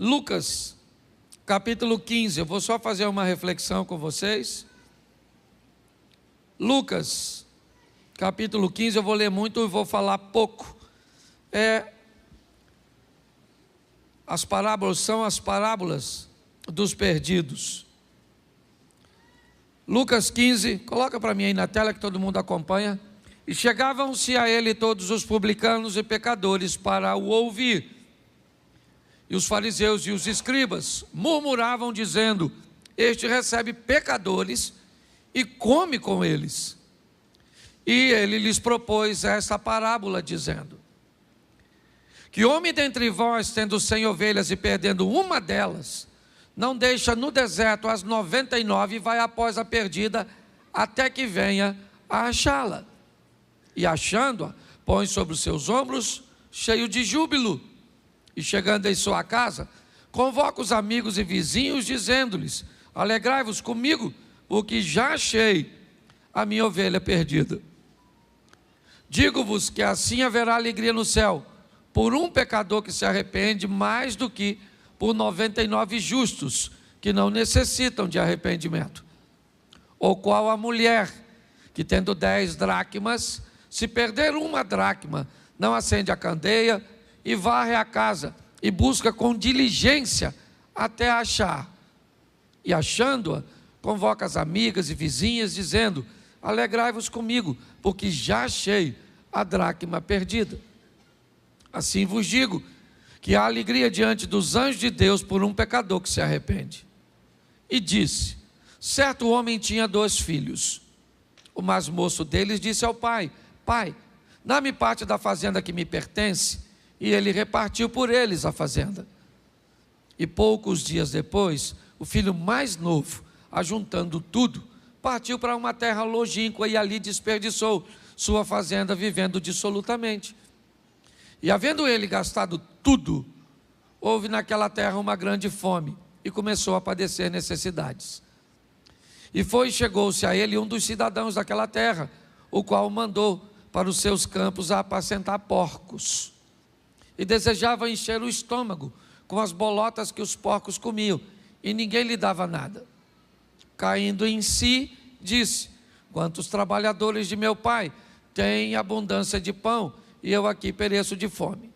Lucas, capítulo 15, eu vou só fazer uma reflexão com vocês. Lucas, capítulo 15, eu vou ler muito e vou falar pouco. As parábolas são as parábolas dos perdidos. Lucas 15, coloca para mim aí na tela que todo mundo acompanha. E chegavam-se a ele todos os publicanos e pecadores para o ouvir. E os fariseus e os escribas murmuravam dizendo: este recebe pecadores e come com eles. E ele lhes propôs esta parábola dizendo: que homem dentre vós, tendo 100 ovelhas e perdendo uma delas, não deixa no deserto as 99 e vai após a perdida, até que venha a achá-la. E achando-a, põe sobre os seus ombros, cheio de júbilo. E chegando em sua casa, convoca os amigos e vizinhos, dizendo-lhes: alegrai-vos comigo, porque já achei a minha ovelha perdida. Digo-vos que assim haverá alegria no céu, por um pecador que se arrepende, mais do que por 99 justos, que não necessitam de arrependimento. Ou qual a mulher, que tendo 10 dracmas, se perder uma dracma, não acende a candeia, e varre a casa, e busca com diligência, até achar. E achando-a, convoca as amigas e vizinhas, dizendo: alegrai-vos comigo, porque já achei a dracma perdida. Assim vos digo, que há alegria diante dos anjos de Deus por um pecador que se arrepende. E disse: certo homem tinha 2 filhos. O mais moço deles disse ao pai: pai, dá-me parte da fazenda que me pertence. E ele repartiu por eles a fazenda. E poucos dias depois, o filho mais novo, ajuntando tudo, partiu para uma terra longínqua e ali desperdiçou sua fazenda, vivendo dissolutamente. E havendo ele gastado tudo, houve naquela terra uma grande fome, e começou a padecer necessidades. E chegou-se a ele um dos cidadãos daquela terra, o qual o mandou para os seus campos a apacentar porcos. E desejava encher o estômago com as bolotas que os porcos comiam, e ninguém lhe dava nada. Caindo em si, disse: quantos trabalhadores de meu pai têm abundância de pão, e eu aqui pereço de fome.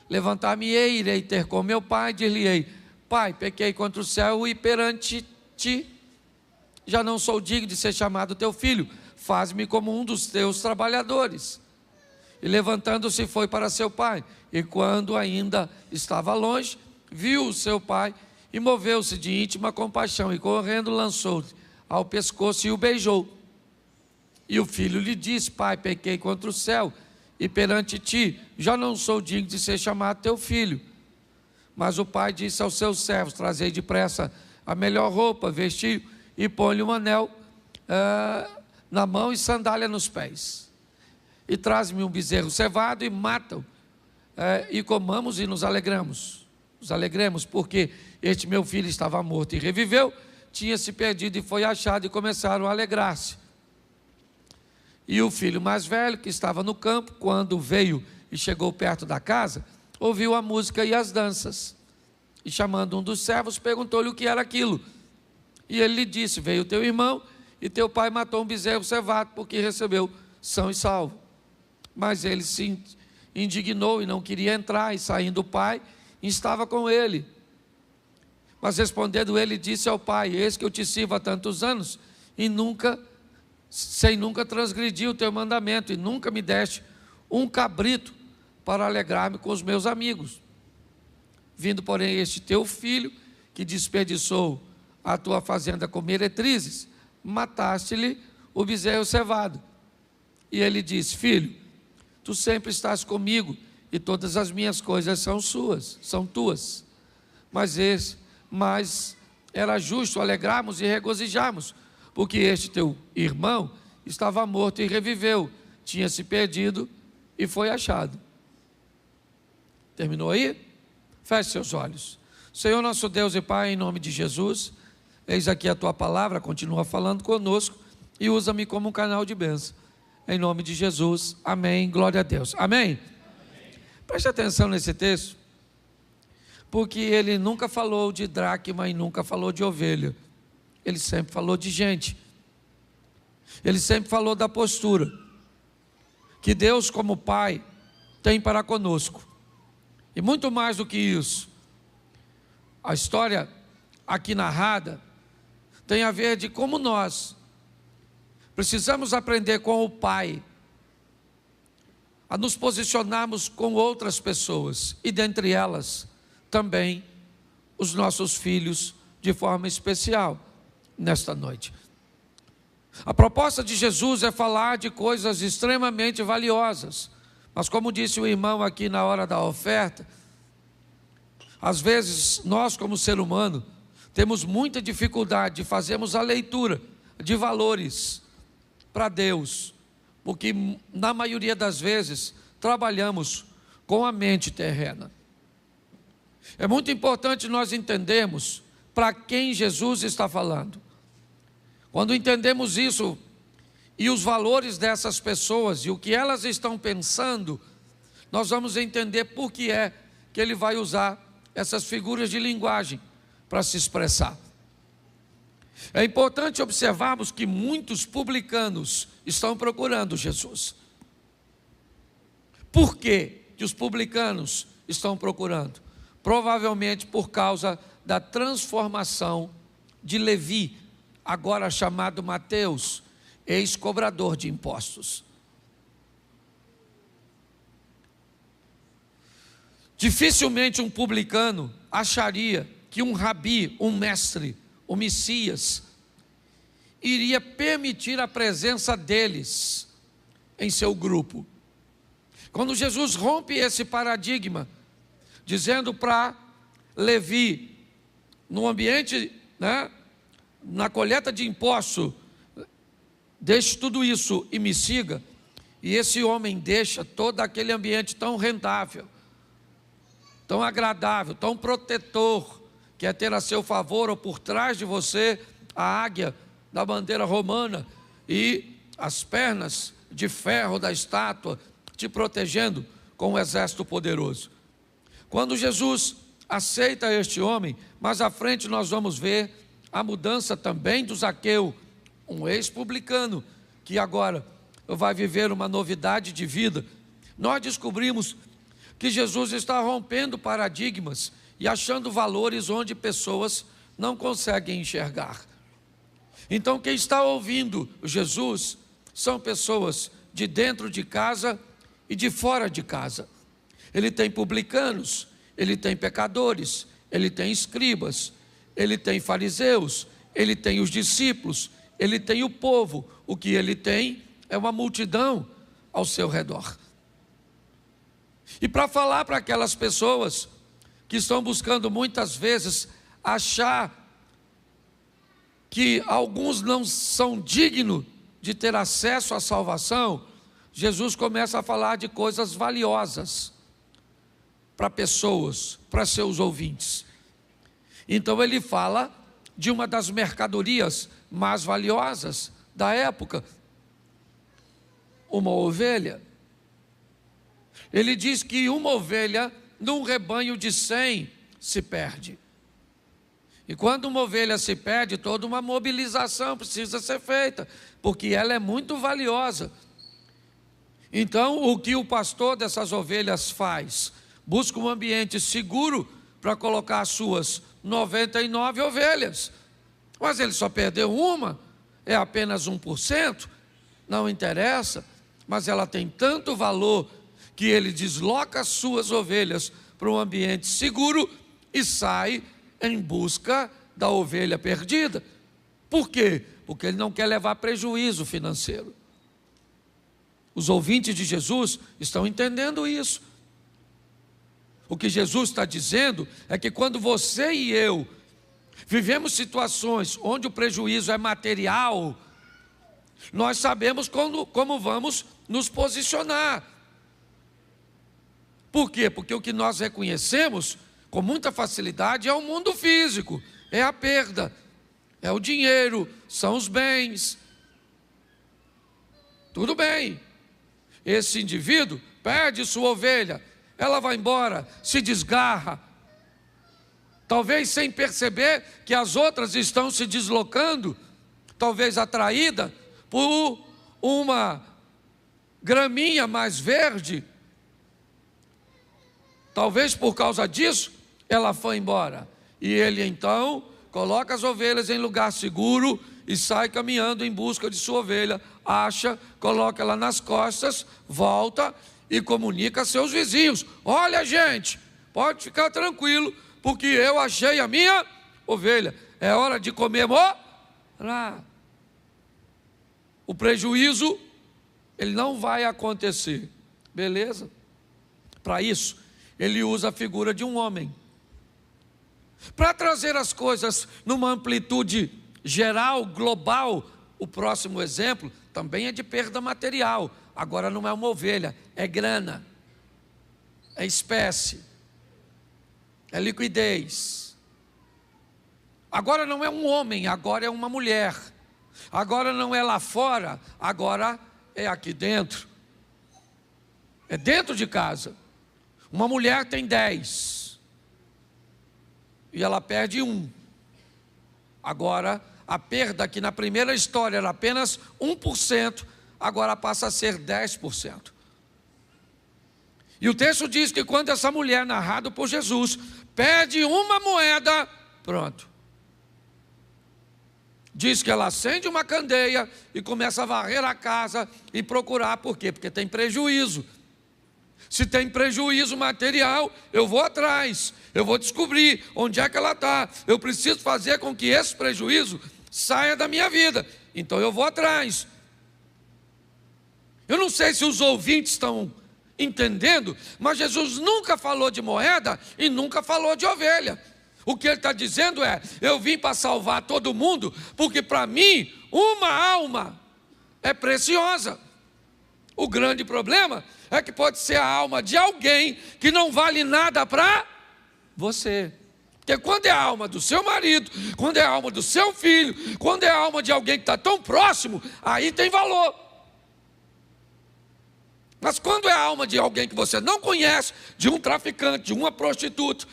Levantar-me-ei, irei ter com meu pai, dir-lhe-ei: pai, pequei contra o céu e perante ti, já não sou digno de ser chamado teu filho, faz-me como um dos teus trabalhadores. E levantando-se foi para seu pai, e quando ainda estava longe, viu o seu pai, e moveu-se de íntima compaixão, e correndo lançou-se ao pescoço e o beijou. E o filho lhe disse: pai, pequei contra o céu e perante ti, já não sou digno de ser chamado teu filho. Mas o pai disse aos seus servos: trazei depressa a melhor roupa, vestiu, e põe-lhe um anel na mão e sandália nos pés. E traz-me um bezerro cevado e mata-o, e comamos e nos alegramos. Nos alegremos, porque este meu filho estava morto e reviveu, tinha se perdido e foi achado, e começaram a alegrar-se. E o filho mais velho, que estava no campo, quando veio e chegou perto da casa, ouviu a música e as danças. E chamando um dos servos, perguntou-lhe o que era aquilo. E ele lhe disse: veio teu irmão, e teu pai matou um bezerro cevado, porque recebeu são e salvo. Mas ele se indignou e não queria entrar, e saindo o pai, estava com ele. Mas respondendo ele, disse ao pai: eis que eu te sirvo há tantos anos, e nunca transgredi o teu mandamento, e nunca me deste um cabrito para alegrar-me com os meus amigos. Vindo, porém, este teu filho, que desperdiçou a tua fazenda com meretrizes, mataste-lhe o bezerro cevado. E ele disse: filho, tu sempre estás comigo, e todas as minhas coisas são tuas. Mas era justo alegrarmos e regozijarmos, porque este teu irmão estava morto e reviveu, tinha se perdido e foi achado. Terminou aí? Feche seus olhos. Senhor nosso Deus e Pai, em nome de Jesus, eis aqui a tua palavra, continua falando conosco e usa-me como um canal de bênção. Em nome de Jesus, amém, glória a Deus. Amém? Preste atenção nesse texto, Porque ele nunca falou de dracma e nunca falou de ovelha. Ele sempre falou de gente. Ele sempre falou da postura que Deus, como Pai, tem para conosco. E muito mais do que isso, a história aqui narrada tem a ver de como nós precisamos aprender com o Pai a nos posicionarmos com outras pessoas, e dentre elas também os nossos filhos, de forma especial nesta noite. A proposta de Jesus é falar de coisas extremamente valiosas, mas como disse o irmão aqui na hora da oferta, às vezes nós, como ser humano, temos muita dificuldade de fazermos a leitura de valores para Deus, porque na maioria das vezes trabalhamos com a mente terrena. É muito importante nós entendermos para quem Jesus está falando. Quando entendemos isso e os valores dessas pessoas e o que elas estão pensando, nós vamos entender por que é que ele vai usar essas figuras de linguagem para se expressar. É importante observarmos que muitos publicanos estão procurando Jesus. Por que os publicanos estão procurando? Provavelmente por causa da transformação de Levi, agora chamado Mateus, ex-cobrador de impostos. Dificilmente um publicano acharia que um rabi, um mestre, o Messias, iria permitir a presença deles em seu grupo. Quando Jesus rompe esse paradigma, dizendo para Levi, no ambiente, na coleta de impostos, deixe tudo isso e me siga, e esse homem deixa todo aquele ambiente tão rentável, tão agradável, tão protetor, que é ter a seu favor ou por trás de você a águia da bandeira romana e as pernas de ferro da estátua te protegendo com um exército poderoso. Quando Jesus aceita este homem, mais à frente nós vamos ver a mudança também do Zaqueu, um ex-publicano, que agora vai viver uma novidade de vida. Nós descobrimos que Jesus está rompendo paradigmas e achando valores onde pessoas não conseguem enxergar. Então quem está ouvindo Jesus são pessoas de dentro de casa e de fora de casa. Ele tem publicanos, ele tem pecadores, ele tem escribas, ele tem fariseus, ele tem os discípulos, ele tem o povo. O que ele tem é uma multidão ao seu redor. E para falar para aquelas pessoas que estão buscando muitas vezes achar que alguns não são dignos de ter acesso à salvação, Jesus começa a falar de coisas valiosas para pessoas, para seus ouvintes. Então ele fala de uma das mercadorias mais valiosas da época, uma ovelha. Ele diz que uma ovelha num rebanho de 100 se perde. E quando uma ovelha se perde, toda uma mobilização precisa ser feita, porque ela é muito valiosa. Então, o que o pastor dessas ovelhas faz? Busca um ambiente seguro para colocar as suas 99 ovelhas. Mas ele só perdeu uma, é apenas 1%, não interessa, mas ela tem tanto valor que ele desloca as suas ovelhas para um ambiente seguro e sai em busca da ovelha perdida. Por quê? Porque ele não quer levar prejuízo financeiro. Os ouvintes de Jesus estão entendendo isso. O que Jesus está dizendo é que quando você e eu vivemos situações onde o prejuízo é material, nós sabemos como vamos nos posicionar. Por quê? Porque o que nós reconhecemos com muita facilidade é o mundo físico, é a perda, é o dinheiro, são os bens. Tudo bem, esse indivíduo perde sua ovelha, ela vai embora, se desgarra, talvez sem perceber que as outras estão se deslocando, talvez atraída por uma graminha mais verde. Talvez por causa disso, ela foi embora. E ele então coloca as ovelhas em lugar seguro e sai caminhando em busca de sua ovelha. Acha, coloca ela nas costas, volta e comunica a seus vizinhos: olha, gente, pode ficar tranquilo, porque eu achei a minha ovelha. É hora de comemorar. O prejuízo, ele não vai acontecer. Beleza? Para isso, ele usa a figura de um homem. Para trazer as coisas numa amplitude geral, global, o próximo exemplo também é de perda material. Agora não é uma ovelha, é grana, é espécie, é liquidez. Agora não é um homem, agora é uma mulher. Agora não é lá fora, agora é aqui dentro. É dentro de casa. Uma mulher tem 10 e ela perde 1. Agora a perda, que na primeira história era apenas 1%, agora passa a ser 10%. E o texto diz que quando essa mulher, narrado por Jesus, pede uma moeda, pronto. Diz que ela acende uma candeia e começa a varrer a casa e procurar. Por quê? Porque tem prejuízo. Se tem prejuízo material, eu vou atrás, eu vou descobrir onde é que ela está. Eu preciso fazer com que esse prejuízo saia da minha vida. Então eu vou atrás. Eu não sei se os ouvintes estão entendendo, mas Jesus nunca falou de moeda e nunca falou de ovelha. O que ele está dizendo é: eu vim para salvar todo mundo, porque para mim uma alma é preciosa. O grande problema é que pode ser a alma de alguém que não vale nada para você. Porque quando é a alma do seu marido, quando é a alma do seu filho, quando é a alma de alguém que está tão próximo, aí tem valor. Mas quando é a alma de alguém que você não conhece, de um traficante, de uma prostituta,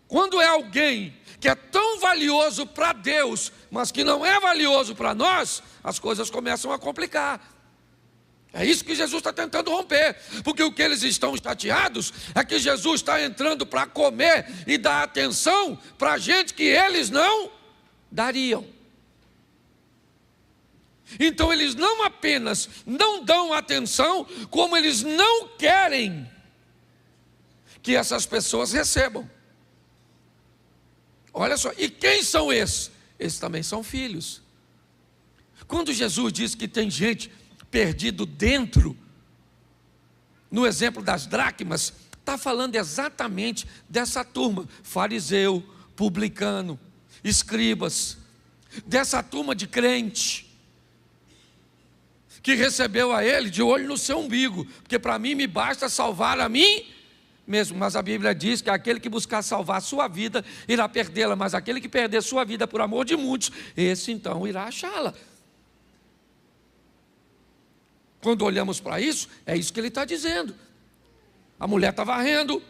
quando é alguém que é tão valioso para Deus, mas que não é valioso para nós, as coisas começam a complicar. É isso que Jesus está tentando romper, porque o que eles estão chateados é que Jesus está entrando para comer e dar atenção para gente que eles não dariam. Então eles não apenas não dão atenção, como eles não querem que essas pessoas recebam. Olha só, e quem são esses? Esses também são filhos. Quando Jesus diz que tem gente perdido dentro, no exemplo das dracmas, está falando exatamente dessa turma: fariseu, publicano, escribas, dessa turma de crente, que recebeu a ele de olho no seu umbigo, porque para mim me basta salvar a mim mesmo. Mas a Bíblia diz que aquele que buscar salvar a sua vida irá perdê-la, mas aquele que perder sua vida por amor de muitos, esse então irá achá-la. Quando olhamos para isso, é isso que ele está dizendo. A mulher está varrendo,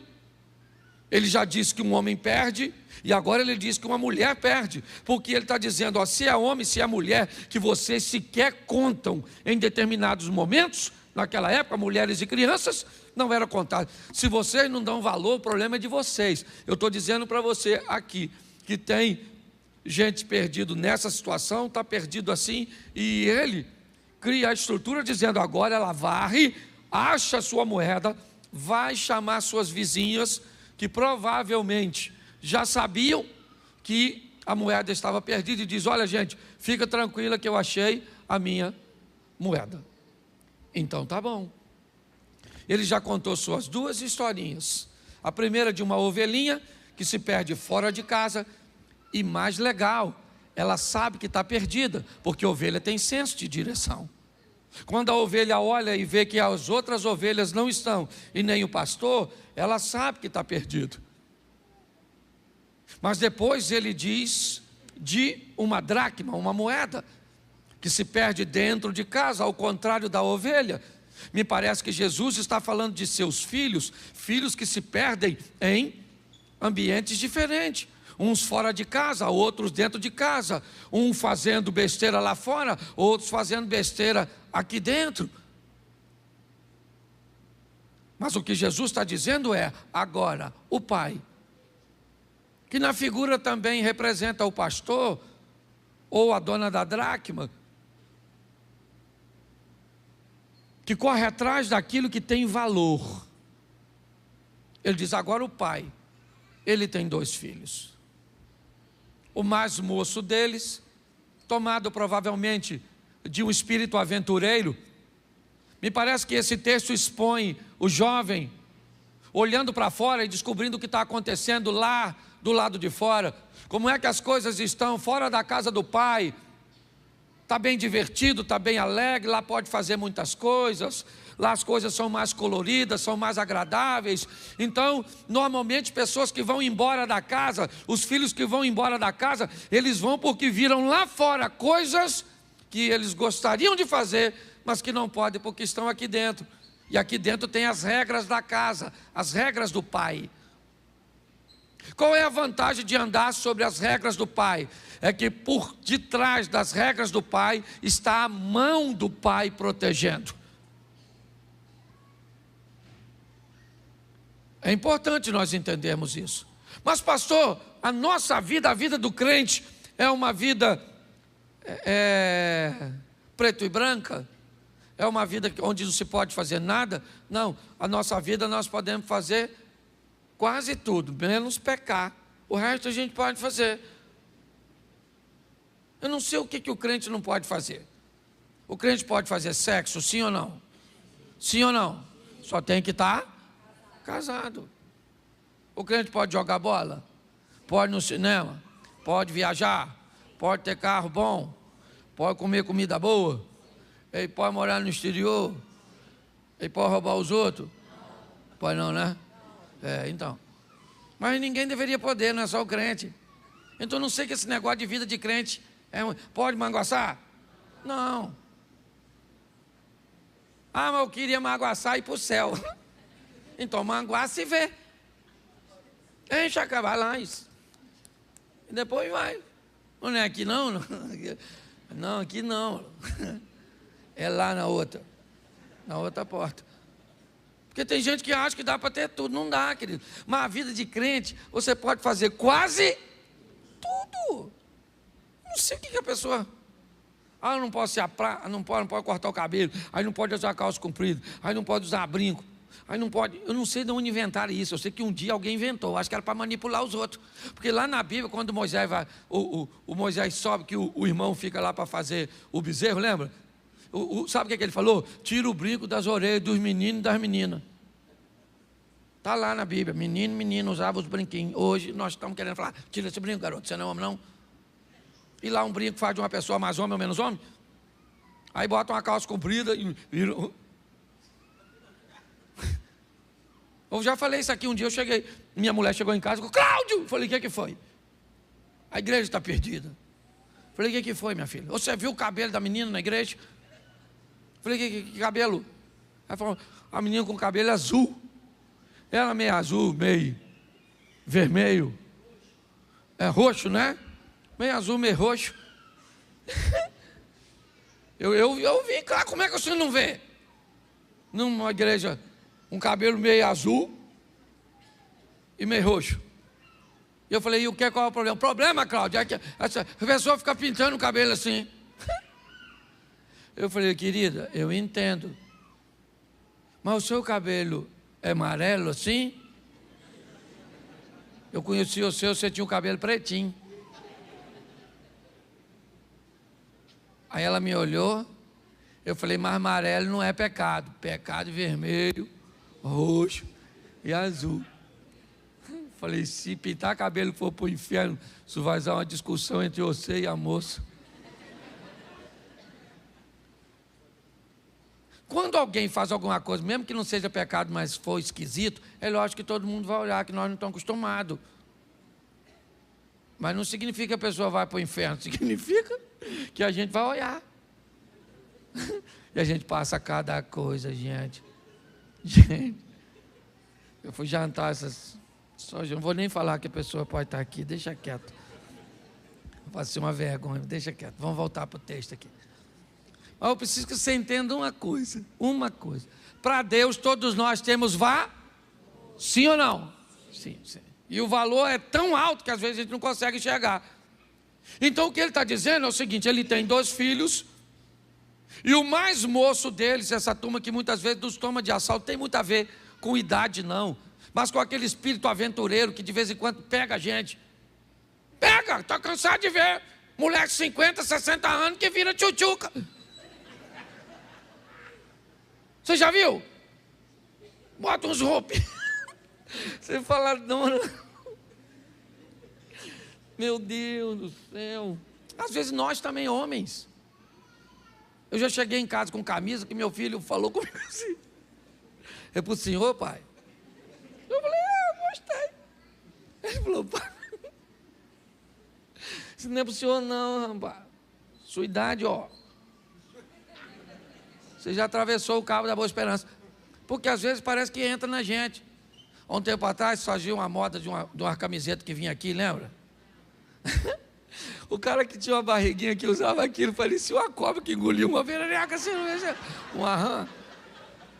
ele já disse que um homem perde, e agora ele diz que uma mulher perde, porque ele está dizendo: ó, se é homem, se é mulher, que vocês sequer contam em determinados momentos, naquela época, mulheres e crianças não eram contadas. Se vocês não dão valor, o problema é de vocês. Eu estou dizendo para você aqui, que tem gente perdido nessa situação, está perdido assim, e ele cria a estrutura dizendo: agora ela varre, acha a sua moeda, vai chamar suas vizinhas, que provavelmente já sabiam que a moeda estava perdida, e diz: olha, gente, fica tranquila que eu achei a minha moeda. Então tá bom. Ele já contou suas 2 historinhas. A primeira de uma ovelhinha que se perde fora de casa, e mais legal, ela sabe que está perdida, porque a ovelha tem senso de direção. Quando a ovelha olha e vê que as outras ovelhas não estão, e nem o pastor, ela sabe que está perdido. Mas depois ele diz de uma dracma, uma moeda, que se perde dentro de casa, ao contrário da ovelha. Me parece que Jesus está falando de seus filhos, filhos que se perdem em ambientes diferentes. Uns fora de casa, outros dentro de casa. Um fazendo besteira lá fora, outros fazendo besteira aqui dentro. Mas o que Jesus está dizendo é, agora, o pai, que na figura também representa o pastor, ou a dona da dracma, que corre atrás daquilo que tem valor. Ele diz, agora o pai, ele tem 2 filhos. O mais moço deles, tomado provavelmente de um espírito aventureiro, me parece que esse texto expõe o jovem olhando para fora e descobrindo o que está acontecendo lá do lado de fora. Como é que as coisas estão fora da casa do pai? Está bem divertido, está bem alegre, lá pode fazer muitas coisas, lá as coisas são mais coloridas, são mais agradáveis. Então, normalmente pessoas que vão embora da casa, os filhos que vão embora da casa, eles vão porque viram lá fora coisas que eles gostariam de fazer, mas que não podem porque estão aqui dentro. E aqui dentro tem as regras da casa, as regras do pai. Qual é a vantagem de andar sobre as regras do pai? É que por detrás das regras do pai está a mão do pai protegendo. É importante nós entendermos isso. Mas pastor, a nossa vida, a vida do crente, é uma vida preto e branca? É uma vida onde não se pode fazer nada? Não, a nossa vida nós podemos fazer quase tudo, menos pecar. O resto a gente pode fazer. Eu não sei o que o crente não pode fazer. O crente pode fazer sexo, sim ou não? Sim ou não? Só tem que estar casado. O crente pode jogar bola? Pode ir no cinema? Pode viajar? Pode ter carro bom? Pode comer comida boa? Ele pode morar no exterior? Ele pode roubar os outros? Pode não, né? Então. Mas ninguém deveria poder, não é só o crente. Então não sei que esse negócio de vida de crente pode manguaçar? Não. Ah, mas eu queria manguaçar e ir para o céu. Então manguaça e vê. Enche a cavalais. E depois vai. Não é aqui não? Não, aqui não. É lá na outra porta. Porque tem gente que acha que dá para ter tudo. Não dá, querido. Mas a vida de crente, você pode fazer quase tudo. Não sei o que a pessoa... Ah, eu não posso ir não pode cortar o cabelo. Aí não pode usar calça comprida. Aí não pode usar brinco. Aí não pode... Eu não sei de onde inventaram isso. Eu sei que um dia alguém inventou. Acho que era para manipular os outros. Porque lá na Bíblia, quando Moisés vai... O Moisés sobe, que o irmão fica lá para fazer o bezerro, lembra? Sabe o que ele falou? Tira o brinco das orelhas dos meninos e das meninas. Está lá na Bíblia. Menino usava os brinquinhos. Hoje nós estamos querendo falar, tira esse brinco, garoto, você não é homem não. E lá um brinco faz de uma pessoa mais homem ou menos homem. Aí bota uma calça comprida e vira... Eu já falei isso aqui um dia, eu cheguei, minha mulher chegou em casa e falou, Cláudio! Eu falei, o que foi? A igreja está perdida. Eu falei, o que foi, minha filha? Você viu o cabelo da menina na igreja? Eu falei, que cabelo? Ela falou, a menina com cabelo azul. Ela meio azul, meio vermelho. É roxo, né? Meio azul, meio roxo. Eu vi, claro, como é que você não vê? Numa igreja, um cabelo meio azul e meio roxo. E eu falei, qual é o problema? O problema, Cláudio, é que essa pessoa fica pintando o cabelo assim. Eu falei, querida, eu entendo. Mas o seu cabelo é amarelo assim? Eu conheci o seu, você tinha o cabelo pretinho. Aí ela me olhou, eu falei, mas amarelo não é pecado. Pecado vermelho, roxo e azul. Falei, se pintar cabelo for para o inferno, isso vai dar uma discussão entre você e a moça. Quando alguém faz alguma coisa, mesmo que não seja pecado, mas for esquisito, é lógico que todo mundo vai olhar, que nós não estamos acostumados. Mas não significa que a pessoa vai para o inferno, significa que a gente vai olhar. E a gente passa cada coisa, gente. Gente, eu fui jantar essas... Só, eu não vou nem falar que a pessoa pode estar aqui, deixa quieto. Passei uma vergonha, deixa quieto. Vamos voltar para o texto aqui. Mas eu preciso que você entenda uma coisa. Para Deus, todos nós temos sim ou não? Sim, sim. E o valor é tão alto que às vezes a gente não consegue enxergar. Então o que ele está dizendo é o seguinte: ele tem 2 filhos, e o mais moço deles, essa turma que muitas vezes nos toma de assalto, tem muito a ver com idade não, mas com aquele espírito aventureiro que de vez em quando pega a gente. Pega, estou cansado de ver mulher de 50, 60 anos que vira tchutchuca. Você já viu? Bota uns roupinhos. Você fala, não. Meu Deus do céu. Às vezes nós também, homens. Eu já cheguei em casa com camisa que meu filho falou comigo assim: é pro senhor, pai? Eu falei, gostei. Ele falou, pai, isso não é pro senhor não, rapaz. Sua idade, ó. Você já atravessou o cabo da Boa Esperança. Porque às vezes parece que entra na gente. Há um tempo atrás surgiu uma moda de uma camiseta que vinha aqui, lembra? O cara que tinha uma barriguinha que usava aquilo parecia uma cobra que engoliu uma verereca assim, uma rã.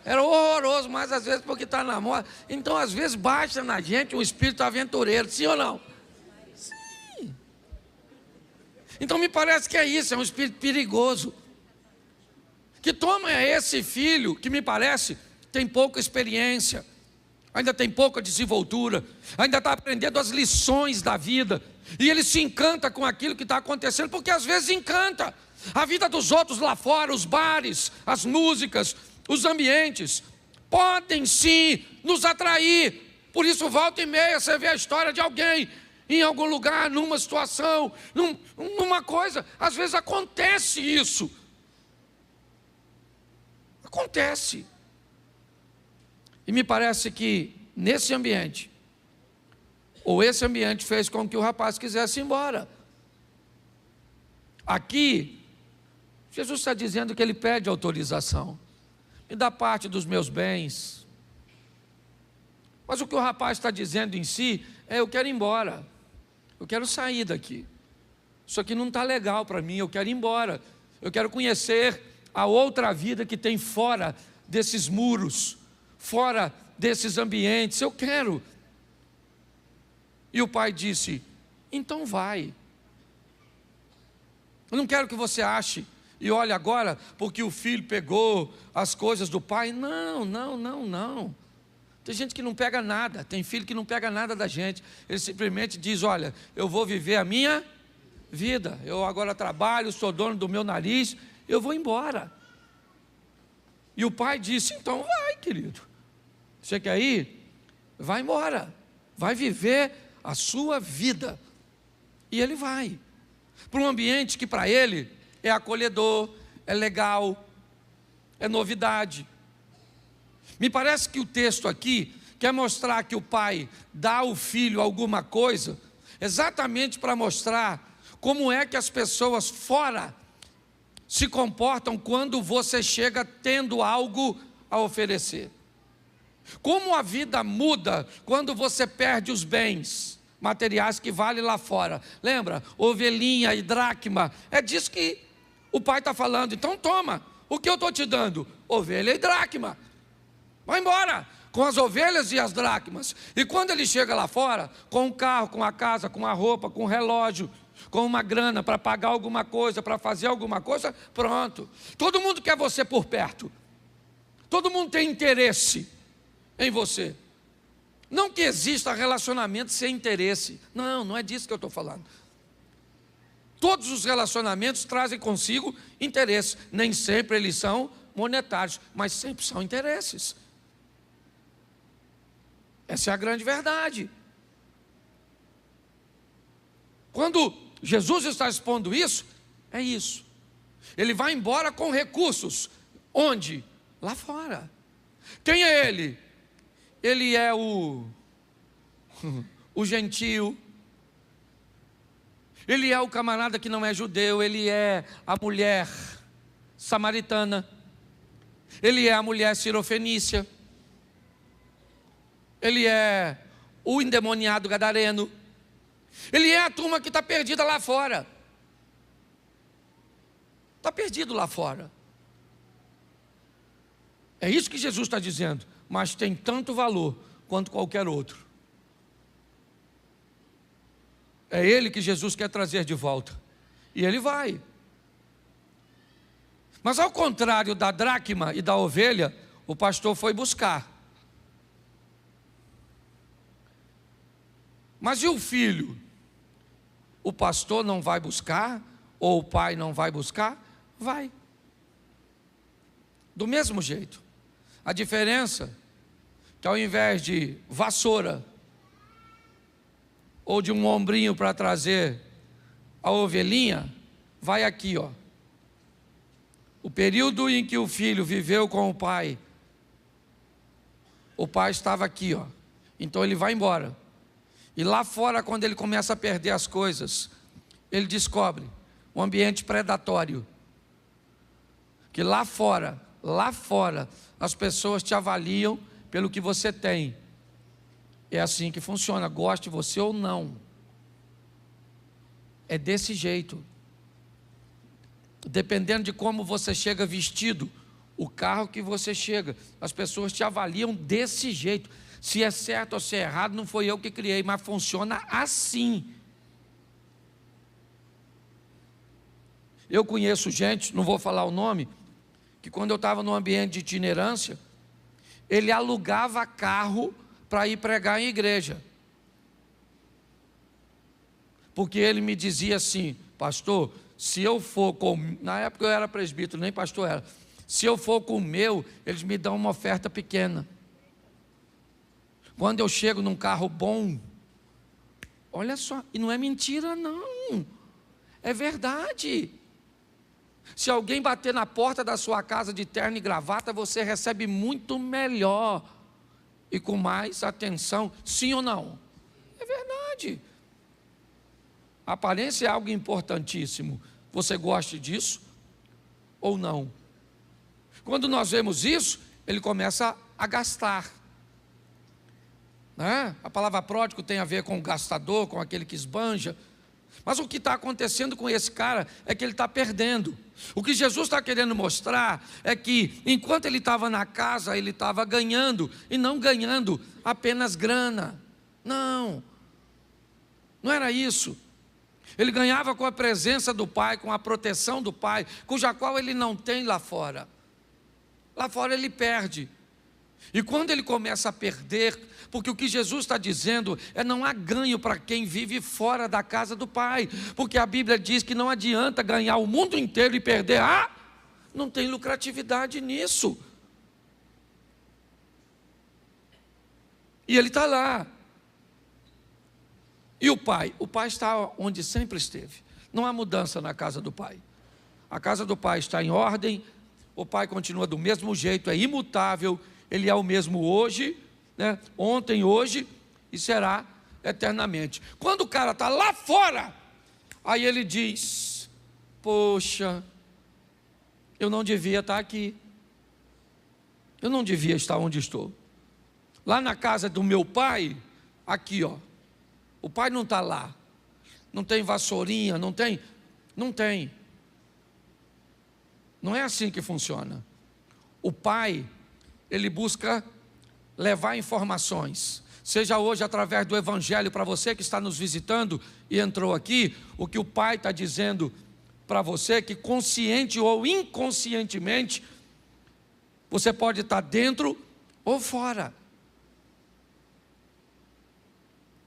Era horroroso, mas às vezes porque está na moda. Então às vezes baixa na gente um espírito aventureiro, sim ou não? Sim. Então me parece que é isso, é um espírito perigoso. Que toma esse filho, que me parece tem pouca experiência, ainda tem pouca desenvoltura, ainda está aprendendo as lições da vida, e ele se encanta com aquilo que está acontecendo, porque às vezes encanta a vida dos outros lá fora, os bares, as músicas, os ambientes, podem sim nos atrair. Por isso volta e meia você vê a história de alguém em algum lugar, numa situação, numa coisa, às vezes acontece isso. Acontece. E me parece que nesse ambiente, ou esse ambiente fez com que o rapaz quisesse ir embora. Aqui, Jesus está dizendo que ele pede autorização. Me dá parte dos meus bens. Mas o que o rapaz está dizendo em si é: eu quero ir embora. Eu quero sair daqui. Isso aqui não está legal para mim, eu quero ir embora. Eu quero conhecer a outra vida que tem fora desses muros, fora desses ambientes, eu quero. E o pai disse: então vai. Eu não quero que você ache e olhe agora porque o filho pegou as coisas do pai. Não. Tem gente que não pega nada, tem filho que não pega nada da gente. Ele simplesmente diz: olha, eu vou viver a minha vida, eu agora trabalho, sou dono do meu nariz, eu vou embora. E o pai disse: então vai, querido, você quer ir? Vai embora, vai viver a sua vida. E ele vai para um ambiente que para ele é acolhedor, é legal, é novidade. Me parece que o texto aqui quer mostrar que o pai dá ao filho alguma coisa, exatamente para mostrar como é que as pessoas fora se comportam quando você chega tendo algo a oferecer. Como a vida muda quando você perde os bens materiais que valem lá fora. Lembra? Ovelhinha e dracma. É disso que o pai está falando. Então toma, o que eu estou te dando? Ovelha e dracma. Vai embora com as ovelhas e as dracmas. E quando ele chega lá fora, com o carro, com a casa, com a roupa, com o relógio, com uma grana para pagar alguma coisa, para fazer alguma coisa, pronto. Todo mundo quer você por perto. Todo mundo tem interesse em você. Não que exista relacionamento sem interesse. Não é disso que eu estou falando. Todos os relacionamentos trazem consigo interesse. Nem sempre eles são monetários, mas sempre são interesses. Essa é a grande verdade. Quando Jesus está expondo isso, é isso. Ele vai embora com recursos. Onde? Lá fora. Tenha ele é o gentio, ele é o camarada que não é judeu, ele é a mulher samaritana, ele é a mulher cirofenícia, ele é o endemoniado gadareno, ele é a turma que está perdida lá fora. Está perdido lá fora. É isso que Jesus está dizendo, mas tem tanto valor quanto qualquer outro. É ele que Jesus quer trazer de volta, e ele vai. Mas ao contrário da dracma e da ovelha, o pastor foi buscar. Mas e o filho? O pastor não vai buscar? Ou o pai não vai buscar? Vai. Do mesmo jeito. A diferença é que ao invés de vassoura ou de um ombrinho para trazer a ovelhinha, vai aqui, ó. O período em que o filho viveu com o pai estava aqui, ó. Então ele vai embora. E lá fora, quando ele começa a perder as coisas, ele descobre um ambiente predatório. Que lá fora, as pessoas te avaliam pelo que você tem. É assim que funciona, goste você ou não. É desse jeito. Dependendo de como você chega vestido, o carro que você chega, as pessoas te avaliam desse jeito. Se é certo ou se é errado, não foi eu que criei, mas funciona assim. Eu conheço gente, não vou falar o nome, que quando eu estava no ambiente de itinerância, ele alugava carro para ir pregar em igreja. Porque ele me dizia assim: pastor, se eu for com... Na época eu era presbítero, nem pastor era. Se eu for com o meu, eles me dão uma oferta pequena. Quando eu chego num carro bom, olha só, e não é mentira não, é verdade. Se alguém bater na porta da sua casa de terno e gravata, você recebe muito melhor e com mais atenção, sim ou não? É verdade. A aparência é algo importantíssimo. Você gosta disso ou não? Quando nós vemos isso, ele começa a gastar. A palavra pródigo tem a ver com o gastador, com aquele que esbanja. Mas o que está acontecendo com esse cara é que ele está perdendo. O que Jesus está querendo mostrar é que enquanto ele estava na casa, ele estava ganhando, e não ganhando apenas grana. Não era isso. Ele ganhava com a presença do Pai, com a proteção do Pai, cuja qual ele não tem lá fora. Lá fora ele perde. E quando ele começa a perder, porque o que Jesus está dizendo é: não há ganho para quem vive fora da casa do Pai, porque a Bíblia diz que não adianta ganhar o mundo inteiro e perder, não tem lucratividade nisso. E ele está lá. E o pai está onde sempre esteve. Não há mudança na casa do Pai. A casa do Pai está em ordem, o Pai continua do mesmo jeito, é imutável. Ele é o mesmo hoje, ontem, hoje e será eternamente. Quando o cara está lá fora, aí ele diz: poxa, eu não devia estar aqui, eu não devia estar onde estou. Lá na casa do meu pai, aqui ó, o pai não está lá, não tem vassourinha, não tem. Não é assim que funciona. O pai, ele busca levar informações, seja hoje através do Evangelho, para você que está nos visitando e entrou aqui, o que o Pai está dizendo para você, que consciente ou inconscientemente, você pode estar dentro ou fora.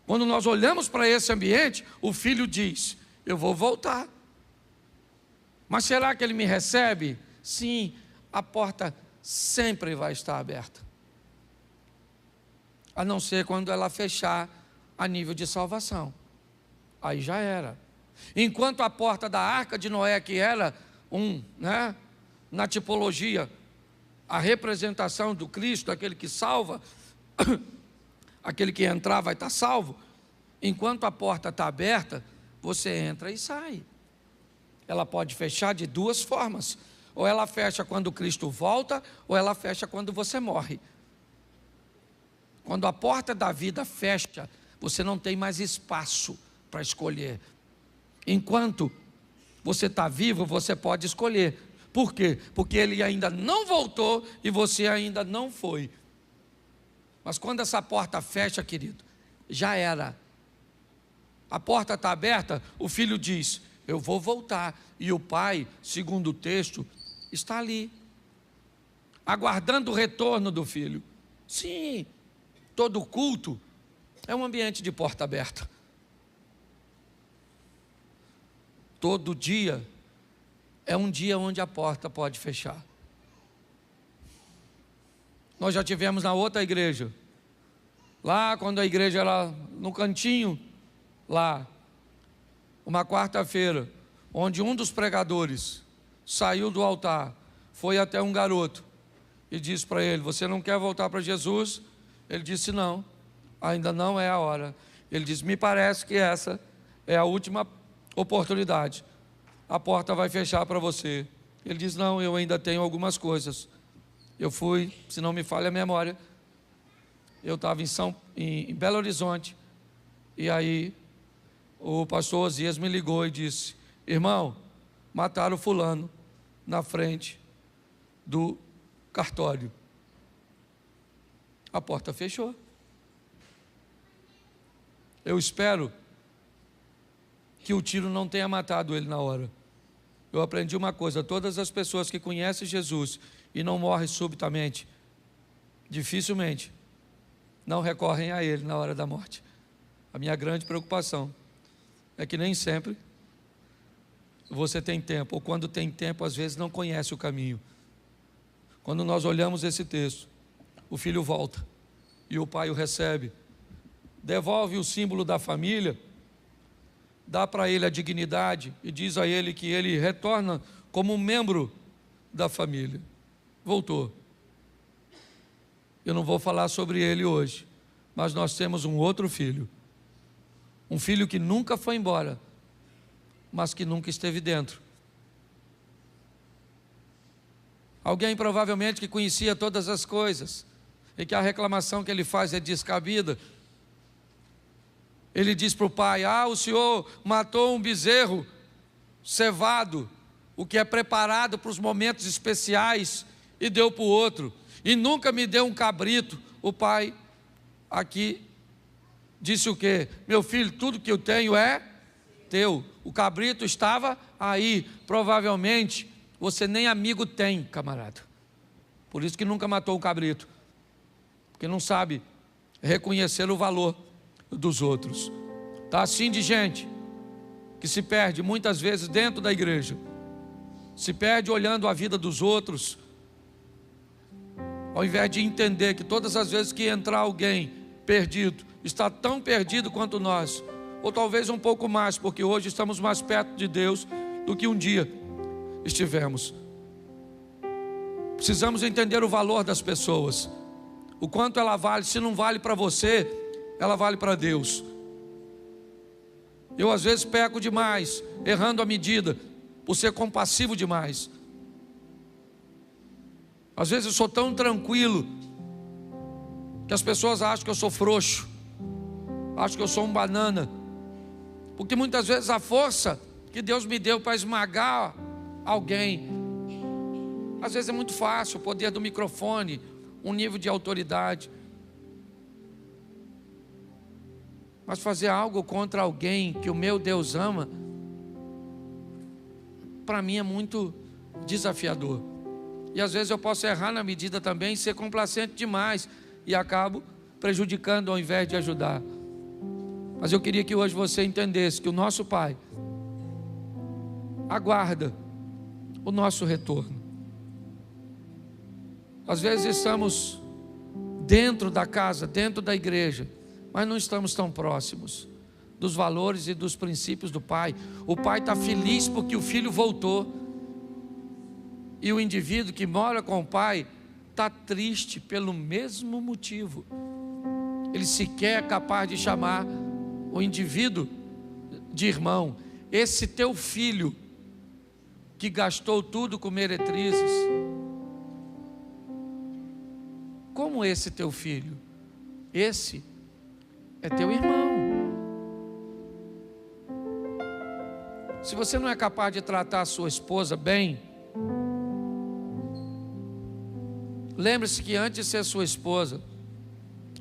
Quando nós olhamos para esse ambiente, o filho diz: eu vou voltar. Mas será que ele me recebe? Sim, a porta sempre vai estar aberta, a não ser quando ela fechar a nível de salvação. Aí já era. Enquanto a porta da arca de Noé, que era na tipologia, a representação do Cristo, aquele que salva, aquele que entrar vai estar salvo. Enquanto a porta está aberta, você entra e sai. Ela pode fechar de duas formas. ou ela fecha quando Cristo volta, ou ela fecha quando você morre. Quando a porta da vida fecha, você não tem mais espaço para escolher. Enquanto você está vivo, você pode escolher. Por quê? Porque ele ainda não voltou e você ainda não foi. Mas quando essa porta fecha, querido, já era. A porta está aberta, o filho diz: eu vou voltar. E o pai, segundo o texto, está ali, aguardando o retorno do filho. Sim, todo culto é um ambiente de porta aberta. Todo dia é um dia onde a porta pode fechar. Nós já tivemos na outra igreja, lá quando a igreja era no cantinho, lá, uma quarta-feira, onde um dos pregadores saiu do altar, foi até um garoto e disse para ele: você não quer voltar para Jesus? Ele disse: não, ainda não é a hora. Ele disse: me parece que essa é a última oportunidade, a porta vai fechar para você. Ele disse: não, eu ainda tenho algumas coisas. Eu fui, se não me falha a memória, eu estava em Belo Horizonte, e aí o pastor Osias me ligou e disse: irmão, mataram fulano na frente do cartório. A porta fechou. Eu espero que o tiro não tenha matado ele na hora. Eu aprendi uma coisa: todas as pessoas que conhecem Jesus e não morrem subitamente, dificilmente não recorrem a ele na hora da morte. A minha grande preocupação é que nem sempre você tem tempo, ou quando tem tempo, às vezes não conhece o caminho. Quando nós olhamos esse texto, o filho volta e o pai o recebe, devolve o símbolo da família, dá para ele a dignidade e diz a ele que ele retorna como um membro da família. Voltou. Eu não vou falar sobre ele hoje, mas nós temos um outro filho, um filho que nunca foi embora, mas que nunca esteve dentro. Alguém provavelmente que conhecia todas as coisas e que a reclamação que ele faz é descabida. Ele diz para o pai: o senhor matou um bezerro cevado, o que é preparado para os momentos especiais, e deu para o outro, e nunca me deu um cabrito. O pai aqui disse o quê? Meu filho, tudo que eu tenho é teu. O cabrito estava aí. Provavelmente você nem amigo tem, camarada. Por isso que nunca matou o cabrito, porque não sabe reconhecer o valor dos outros. Está assim de gente que se perde muitas vezes dentro da igreja, se perde olhando a vida dos outros, ao invés de entender que todas as vezes que entrar alguém perdido, está tão perdido quanto nós, ou talvez um pouco mais, porque hoje estamos mais perto de Deus do que um dia estivemos. Precisamos entender o valor das pessoas, o quanto ela vale. Se não vale para você, ela vale para Deus. Eu às vezes peco demais, errando a medida, por ser compassivo demais. Às vezes eu sou tão tranquilo que as pessoas acham que eu sou frouxo, acham que eu sou um banana, porque muitas vezes a força que Deus me deu para esmagar alguém, às vezes é muito fácil, o poder do microfone, um nível de autoridade. Mas fazer algo contra alguém que o meu Deus ama, para mim é muito desafiador. E às vezes eu posso errar na medida também, ser complacente demais, e acabo prejudicando ao invés de ajudar. Mas eu queria que hoje você entendesse que o nosso Pai aguarda o nosso retorno. Às vezes estamos dentro da casa, dentro da igreja, mas não estamos tão próximos dos valores e dos princípios do Pai. O Pai está feliz porque o Filho voltou, e o indivíduo que mora com o Pai está triste pelo mesmo motivo. Ele sequer é capaz de chamar o indivíduo de irmão. Esse teu filho que gastou tudo com meretrizes. Como esse teu filho? Esse é teu irmão. Se você não é capaz de tratar a sua esposa bem, lembre-se que antes de ser sua esposa,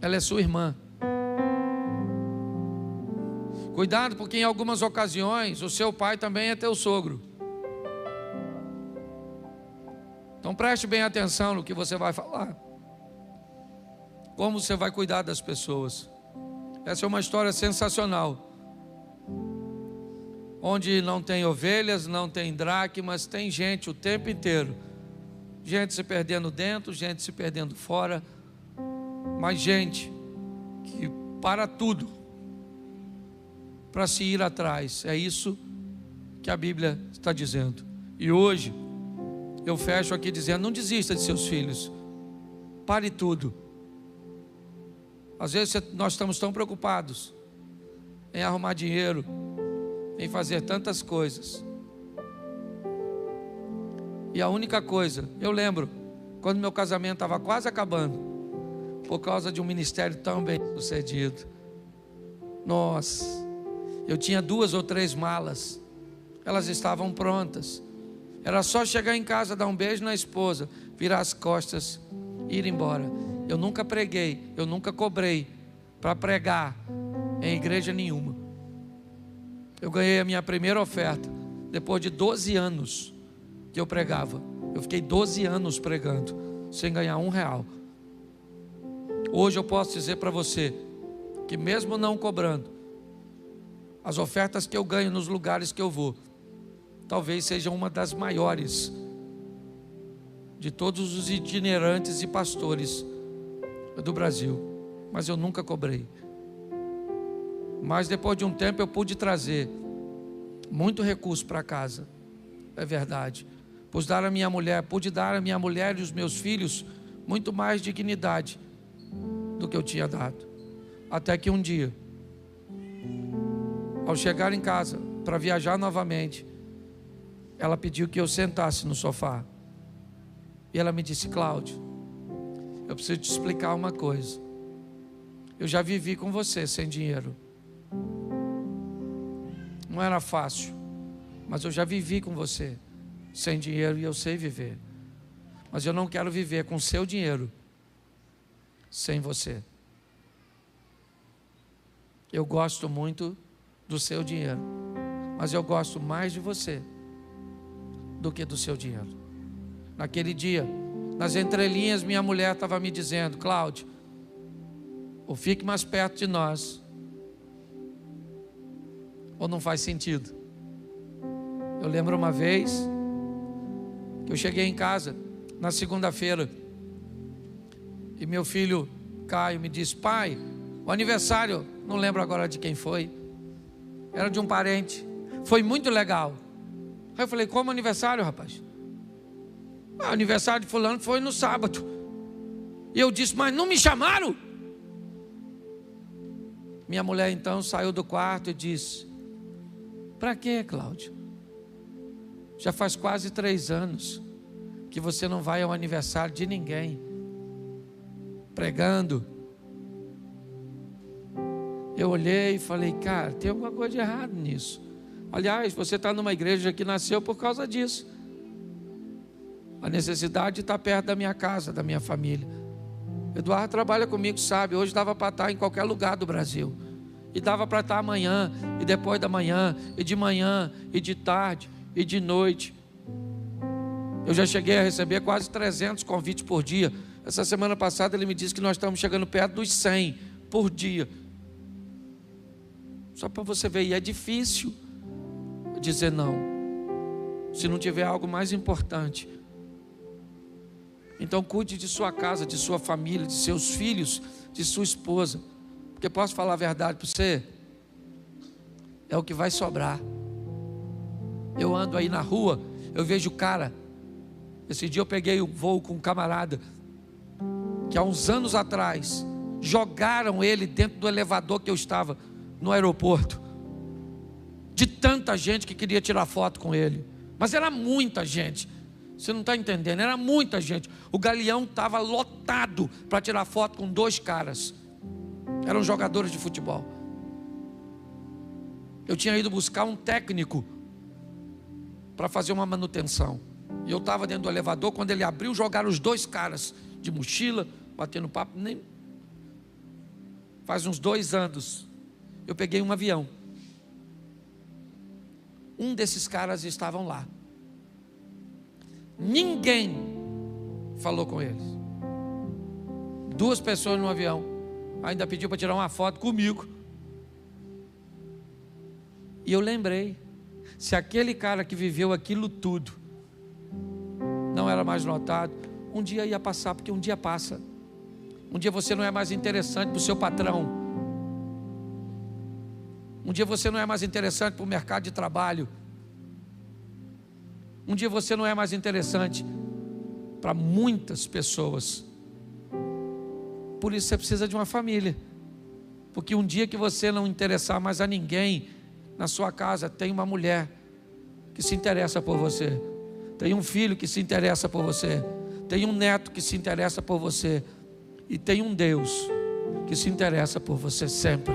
ela é sua irmã. Cuidado, porque em algumas ocasiões o seu pai também é teu sogro. Então preste bem atenção no que você vai falar. Como você vai cuidar das pessoas. Essa é uma história sensacional. Onde não tem ovelhas, não tem dracmas, tem gente o tempo inteiro. Gente se perdendo dentro, gente se perdendo fora. Mas gente que para tudo para se ir atrás. É isso que a Bíblia está dizendo. E hoje eu fecho aqui dizendo: não desista de seus filhos. Pare tudo. Às vezes nós estamos tão preocupados em arrumar dinheiro, em fazer tantas coisas. E a única coisa, eu lembro, quando meu casamento estava quase acabando, por causa de um ministério tão bem sucedido. Nossa, eu tinha 2 ou 3 malas, elas estavam prontas. Era só chegar em casa, dar um beijo na esposa, virar as costas e ir embora. Eu nunca preguei, eu nunca cobrei para pregar em igreja nenhuma. Eu ganhei a minha primeira oferta depois de 12 anos que eu pregava. Eu fiquei 12 anos pregando sem ganhar R$1. Hoje eu posso dizer para você que mesmo não cobrando, as ofertas que eu ganho nos lugares que eu vou, talvez seja uma das maiores de todos os itinerantes e pastores do Brasil. Mas eu nunca cobrei. Mas depois de um tempo eu pude trazer muito recurso para casa. É verdade. Pude dar à minha mulher e os meus filhos muito mais dignidade do que eu tinha dado. Até que um dia, ao chegar em casa para viajar novamente, ela pediu que eu sentasse no sofá. E ela me disse: Cláudio, eu preciso te explicar uma coisa. Eu já vivi com você sem dinheiro. Não era fácil, mas eu já vivi com você sem dinheiro e eu sei viver. Mas eu não quero viver com seu dinheiro sem você. Eu gosto muito do seu dinheiro, mas eu gosto mais de você do que do seu dinheiro. Naquele dia, nas entrelinhas, minha mulher estava me dizendo: Cláudio, ou fique mais perto de nós, ou não faz sentido. Eu lembro uma vez que eu cheguei em casa na segunda-feira e meu filho Caio me disse: pai, o aniversário, não lembro agora de quem foi, era de um parente, foi muito legal. Aí eu falei: como aniversário, rapaz? O aniversário de fulano foi no sábado. E eu disse: mas não me chamaram? Minha mulher então saiu do quarto e disse: para quê, Cláudio? Já faz quase 3 anos que você não vai ao aniversário de ninguém, pregando. Eu olhei e falei: cara, tem alguma coisa de errado nisso. Aliás, você está numa igreja que nasceu por causa disso. A necessidade de estar perto da minha casa, da minha família. Eduardo trabalha comigo, sabe, hoje dava para estar em qualquer lugar do Brasil. E dava para estar amanhã, e depois da manhã, e de manhã, e de tarde, e de noite. Eu já cheguei a receber quase 300 convites por dia. Essa semana passada ele me disse que nós estamos chegando perto dos 100 por dia. Só para você ver, e é difícil dizer não, se não tiver algo mais importante. Então cuide de sua casa, de sua família, de seus filhos, de sua esposa. Porque posso falar a verdade para você? É o que vai sobrar. Eu ando aí na rua, eu vejo o cara. Esse dia eu peguei o voo com um camarada que há uns anos atrás jogaram ele dentro do elevador que eu estava no aeroporto, de tanta gente que queria tirar foto com ele. Mas era muita gente. Você não está entendendo, era muita gente. O Galeão estava lotado para tirar foto com 2 caras. Eram jogadores de futebol. Eu tinha ido buscar um técnico para fazer uma manutenção. E eu estava dentro do elevador, quando ele abriu, jogaram os 2 caras de mochila, batendo papo. Faz uns 2 anos, eu peguei um avião. Um desses caras estavam lá. Ninguém falou com eles. 2 pessoas no avião. Ainda pediu para tirar uma foto comigo. E eu lembrei, se aquele cara que viveu aquilo tudo não era mais notado, um dia ia passar, porque um dia passa. Um dia você não é mais interessante para o seu patrão. Um dia você não é mais interessante para o mercado de trabalho. Um dia você não é mais interessante para muitas pessoas. Por isso você precisa de uma família. Porque um dia que você não interessar mais a ninguém, na sua casa tem uma mulher que se interessa por você. Tem um filho que se interessa por você. Tem um neto que se interessa por você. E tem um Deus que se interessa por você sempre.